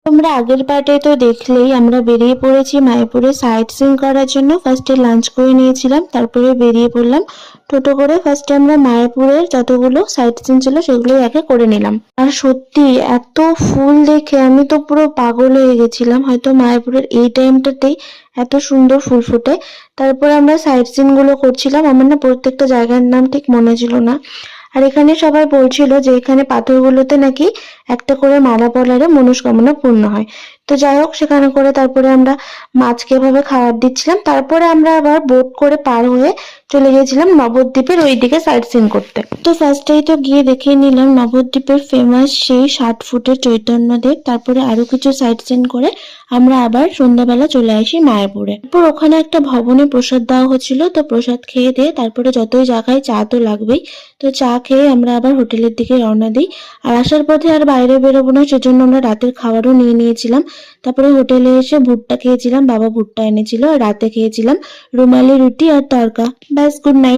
তোমরা আগের পার্টে তো দেখলেই আমরা বেরিয়ে পড়েছি মায়াপুরে সাইট সিইং করার জন্য। ফার্স্টে লাঞ্চ করে নিয়েছিলাম, তারপরে বেরিয়ে পড়লাম টোটো করে। ফার্স্টে আমরা মায়াপুরের যতগুলো সাইট সিইং ছিল সেগুলো একে করে নিলাম। আর সত্যি এত ফুল দেখে আমি তো পুরো পাগল হয়ে গেছিলাম, হয়তো মায়াপুরের এই টাইমটাতেই এত সুন্দর ফুল ফোটে। তারপরে আমরা সাইট সিইং গুলো করছিলাম, আমার না প্রত্যেকটা জায়গার নাম ঠিক মনে ছিল না। আর এখানে সবাই বলছিল যে এখানে পাথরগুলোতে নাকি একটা করে মালা পরালে মনস্কামনা পূর্ণ হয়। তো যাই হোক, সেখানে করে তারপরে আমরা মাছকে এভাবে খাবার দিচ্ছিলাম। তারপরে আমরা আবার বোট করে পার হয়ে চলে গিয়েছিলাম নবদ্বীপের ওইদিকে সাইট সিইং করতে। তো ফার্স্টেই তো গিয়ে দেখে নিলাম নবদ্বীপের ফেমাস সেই 60 ফুটের চৈতন্যদেব। তারপরে আরো কিছু সাইট সিইং করে আমরা আবার সন্ধ্যাবেলা চলে আসি মায়াপুরে। তারপর ওখানে একটা ভবনে প্রসাদ দেওয়া হচ্ছিল, তো প্রসাদ খেয়ে দিয়ে তারপরে যতই জায়গায় চা তো লাগবেই, তো চা খেয়ে আমরা আবার হোটেলের দিকে রওনা দিই। আর আসার পথে আর বাইরে বেরোবো না, সেজন্য আমরা রাতের খাবারও নিয়ে নিয়েছিলাম। তারপরে হোটেলে এসে ভুট্টা খেয়েছিলাম, বাবা ভুট্টা এনেছিল। আর রাতে খেয়েছিলাম রুমালি রুটি আর তড়কা। ব্যাস, গুড নাইট।